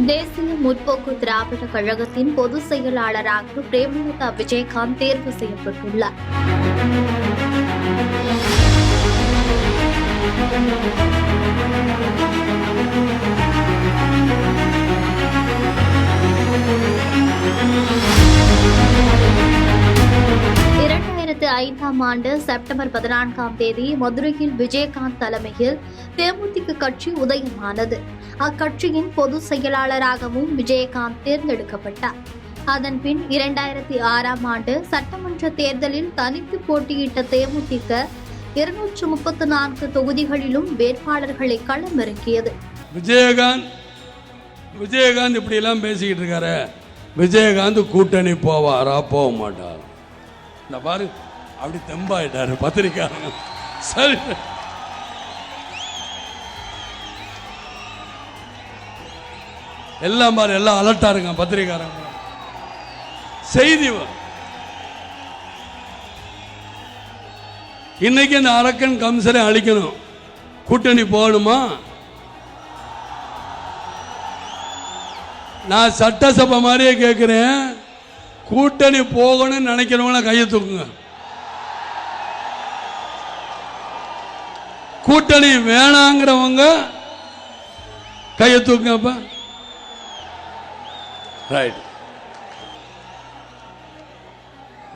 தேசிய முற்போக்கு திராவிட கழகத்தின் பொதுச் செயலாளராக பிரேமலதா விஜயகாந்த் தேர்வு செய்யப்பட்டுள்ளார். ஆண்டு செப்டம்பர் 14 மதுரையில் விஜயகாந்த் தலைமையில் தேமுதிக கட்சி உதயமானது. அக்கட்சியின் பொதுச் செயலாளராகவும் விஜயகாந்த் தேர்ந்தெடுக்கப்பட்டார். அதன்பின் 2006 ஆண்டு சட்டமன்ற தேர்தலில் தனித்து போட்டியிட்ட தேமுதிக 234 தொகுதிகளிலும் வேட்பாளர்களை களமிறக்கியது. விஜயகாந்த் இப்படி எல்லாம் பேசிக்கிட்டு இருக்காரு. விஜயகாந்த் கூட்டணி போவாரா போக மாட்டார்? இந்த பாரு அப்படி தெம்பாயிட்டாரு பத்திரிக்காரங்க. சரி, எல்லாம் பாரு, எல்லாம் அலர்ட்டா இருங்க பத்திரிக்காரங்க. செய்தி இன்னைக்கு இந்த அரக்கன் கம்சரை அழிக்கணும். கூட்டணி போகணுமா? நான் சட்டசபை மாதிரியே கேட்கிறேன். கூட்டணி போகணும்னு நினைக்கிறவங்கள கையை தூக்குங்க. கூட்டணி வேணாங்கிறவங்க கையை தூக்குங்க. ரைட்.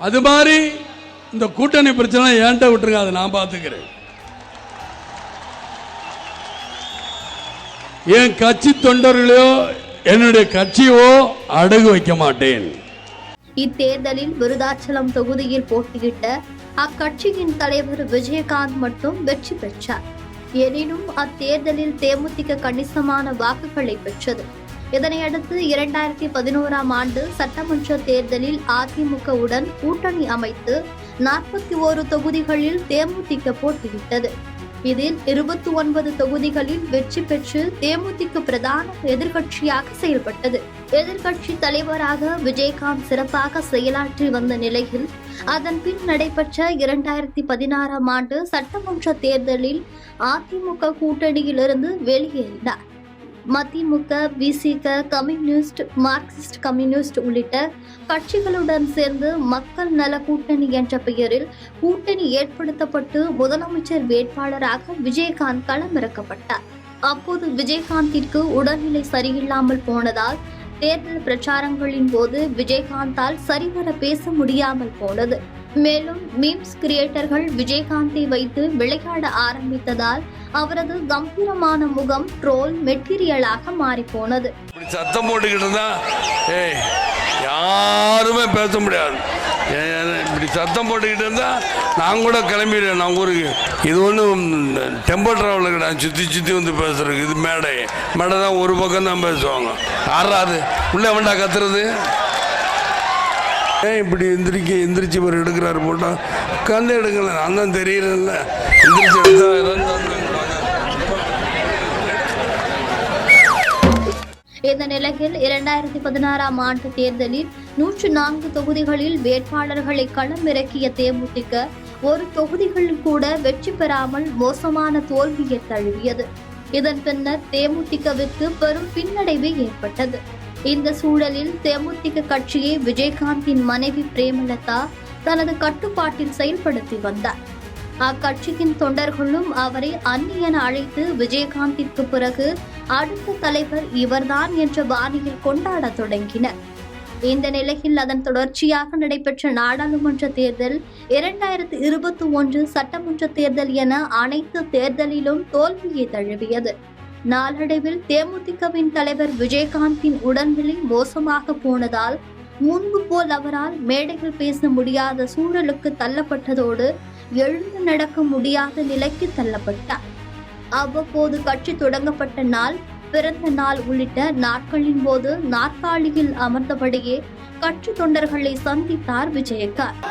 அது மாதிரி இந்த கூட்டணி பிரச்சனை ஏன்ட்ட விட்டுருங்க, அதை நான் பார்த்துக்கிறேன். என் கட்சி தொண்டர்களையோ என்னுடைய கட்சியோ அடகு வைக்க மாட்டேன். இத்தேர்தலில் விருதாச்சலம் தொகுதியில் போட்டியிட்ட அக்கட்சியின் தலைவர் விஜயகாந்த் மட்டும் வெற்றி பெற்றார். எனினும் அத்தேர்தலில் தேமுதிக கணிசமான வாக்குகளை பெற்றது. இதனையடுத்து 2011 ஆண்டு சட்டமன்ற தேர்தலில் அதிமுகவுடன் கூட்டணி அமைத்து 41 தொகுதிகளில் தேமுதிக போட்டியிட்டது. இதில் 29 தொகுதிகளில் வெற்றி பெற்று தேமுதிக பிரதான எதிர்க்கட்சியாக செயல்பட்டது. எதிர்க்கட்சி தலைவராக விஜயகாந்த் சிறப்பாக செயலாற்றி வந்த நிலையில் அதன் பின் நடைபெற்ற 2016 ஆண்டு சட்டமன்ற தேர்தலில் அதிமுக கூட்டணியிலிருந்து வெளியேறினார். மதிமுக, விசிக, கம்யூனிஸ்ட், மார்க்சிஸ்ட் கம்யூனிஸ்ட் உள்ளிட்ட கட்சிகளுடன் சேர்ந்து மக்கள் நல கூட்டணி என்ற பெயரில் கூட்டணி ஏற்படுத்தப்பட்டு முதலமைச்சர் வேட்பாளராக விஜயகாந்த் களமிறக்கப்பட்டார். அப்போது விஜயகாந்திற்கு உடல்நிலை சரியில்லாமல் போனதால் தேர்தல் பிரச்சாரங்களின் போது விஜயகாந்தால் சரிவர பேச முடியாமல் போனது. மேலும் மீம்ஸ் கிரியேட்டர்கள் விஜயகாந்தை வைத்து விளையாட ஆரம்பித்ததால் அவரது கம்பீரமான முகம் ட்ரோல் மெட்டீரியலாக மாறி போனது. சத்தம் போட்டுக்கிட்டு இருந்தா யாருமே பேச முடியாது. இப்படி சத்தம் போட்டுக்கிட்டு இருந்தா நான் கூட கிளம்பிடுவேன் நான் ஊருக்கு. இது ஒன்றும் டெம்போ டிராவலுக்கு நான் சுற்றி வந்து பேசுறதுக்கு. இது மேடை தான் ஒரு பக்கம் தான் பேசுவாங்க. ஆறாது உள்ள வேண்டா கத்துறது. இப்படி எந்திரிச்சு ஒரு எடுக்கிறாரு போட்டா உட்காந்து எடுக்கல. நான் தான் தெரியல. எந்திரிச்சு எடுத்தா இந்த நிலையில் 2016 ஆண்டு தேர்தலில் 104 தொகுதிகளில் வேட்பாளர்களை களமிறக்கிய தேமுதிக ஒரு தொகுதிகளில் கூட வெற்றி பெறாமல் மோசமான தோல்வியை தழுவியது. இதன் பின்னர் தேமுதிகவிற்கு பெரும் பின்னடைவு ஏற்பட்டது. இந்த சூழலில் தேமுதிக கட்சியை விஜயகாந்தின் மனைவி பிரேமலதா தனது கட்டுப்பாட்டில் செயல்படுத்தி வந்தார். அக்கட்சியின் தொண்டர்களும் அவரை அண்ணி என அழைத்து விஜயகாந்திற்கு பிறகு அடுத்த தலைவர் இவர்தான் என்ற பாணியில் கொண்டாட தொடங்கினர். இந்த நிலையில் அதன் தொடர்ச்சியாக நடைபெற்ற நாடாளுமன்ற தேர்தல், 2021 சட்டமன்ற தேர்தல் என அனைத்து தேர்தலிலும் தோல்வியை தழுவியது. நாளடைவில் தேமுதிகவின் தலைவர் விஜயகாந்தின் உடல்நிலை மோசமாக போனதால் முன்பு போல் அவரால் மேடைகள் பேச முடியாத சூழலுக்கு தள்ளப்பட்டதோடு எழுந்து நடக்க முடியாத நிலைக்கு தள்ளப்பட்டார். அவ்வப்போது கட்சி தொடங்கப்பட்ட நாள், பிறந்த நாள் உள்ளிட்ட நாட்களின் போது நாற்காலியில் அமர்ந்தபடியே கட்சி தொண்டர்களை சந்தித்தார் விஜயகாந்த்.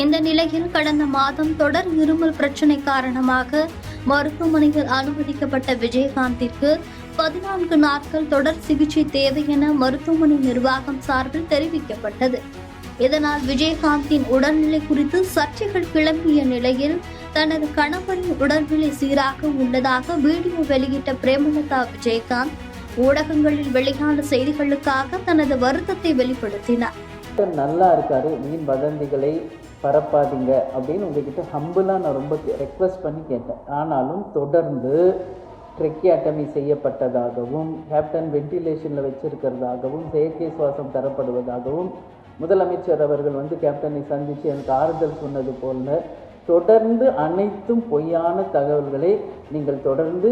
இந்த நிலையில் கடந்த மாதம் தொடர் இருமல் பிரச்சினை காரணமாக மருத்துவமனையில் அனுமதிக்கப்பட்ட விஜயகாந்திற்கு 14 நாட்கள் தொடர் சிகிச்சை தேவை என மருத்துவமனை நிர்வாகம் சார்பில் தெரிவிக்கப்பட்டது. இதனால் விஜயகாந்தின் உடல்நிலை குறித்து சர்ச்சைகள் கிளம்பிய நிலையில் தனது கணவரின் உடல்நிலை சீராக உள்ளதாக வீடியோ வெளியிட்ட பிரேமலதா விஜயகாந்த் ஊடகங்களில் வெளியான செய்திகளுக்காக தனது வருத்தத்தை வெளிப்படுத்தினார். நல்லா இருக்காரு, வீண் வதந்திகளை பரப்பாதீங்க அப்படின்னு உங்ககிட்ட ஹம்பிளாக நான் ரொம்ப ரெக்வஸ்ட் பண்ணி கேட்டேன். ஆனாலும் தொடர்ந்து ட்ரெக்கியாட்டமி செய்யப்பட்டதாகவும் கேப்டன் வென்டிலேஷனில் வச்சிருக்கிறதாகவும் செயற்கை சுவாசம் தரப்படுவதாகவும் முதலமைச்சர் அவர்கள் கேப்டனை சந்தித்து எனக்கு ஆறுதல் சொன்னது போல தொடர்ந்து அனைத்தும் பொய்யான தகவல்களை நீங்கள் தொடர்ந்து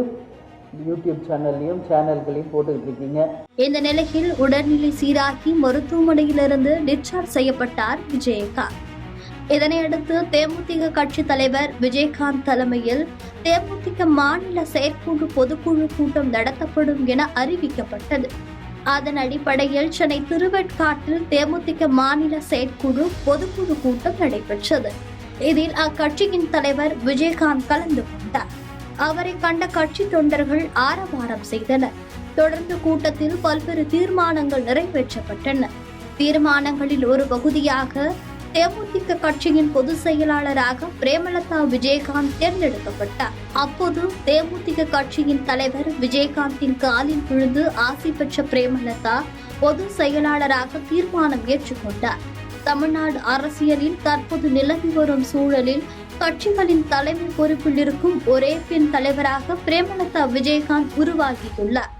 யூடியூப் சேனல்களையும் போட்டுக்கிட்டு இருக்கீங்க. இந்த நிலையில் உடல்நிலை சீராகி மருத்துவமனையிலிருந்து டிஸ்சார்ஜ் செய்யப்பட்டார் விஜயகாந்த். இதனையடுத்து தேமுதிக கட்சி தலைவர் விஜயகாந்த் தலைமையில் தேமுதிக மாநில செயற்குழு பொதுக்குழு கூட்டம் நடத்தப்படும் என அறிவிக்கப்பட்டது. அதன் அடிப்படையில் சென்னை திருவெட்காட்டில் தேமுதிக மாநில செயற்குழு பொதுக்குழு கூட்டம் நடைபெற்றது. இதில் அக்கட்சியின் தலைவர் விஜயகாந்த் கலந்து கொண்டார். அவரை கண்ட கட்சி தொண்டர்கள் ஆரவாரம் செய்தனர். தொடர்ந்து கூட்டத்தில் பல்வேறு தீர்மானங்கள் நிறைவேற்றப்பட்டன. தீர்மானங்களில் ஒரு பகுதியாக தேமுதிக கட்சியின் பொதுச் செயலாளராக பிரேமலதா விஜயகாந்த் தேர்ந்தெடுக்கப்பட்டார். அப்போது தேமுதிக கட்சியின் தலைவர் விஜயகாந்தின் காலில் விழுந்து ஆசி பெற்ற பிரேமலதா பொதுச் செயலாளராக தீர்மானம் ஏற்றுக்கொண்டார். தமிழ்நாடு அரசியலில் தற்போது நிலவி வரும் சூழலில் கட்சிகளின் தலைமை பொறுப்பில் இருக்கும் ஒரே பெண் தலைவராக பிரேமலதா விஜயகாந்த் உருவாகியுள்ளார்.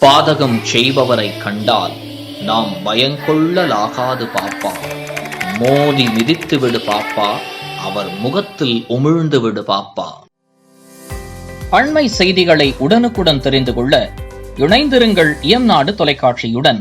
பாதகம் செய்பவரை கண்டால் நாம் பயங்கொள்ளலாகாது பாப்பா, மோதி மிதித்து விடு பாப்பா, அவர் முகத்தில் உமிழ்ந்து விடு பாப்பா. அண்மை செய்திகளை உடனுக்குடன் தெரிந்து கொள்ள இணைந்திருங்கள் இயம்நாடு தொலைக்காட்சியுடன்.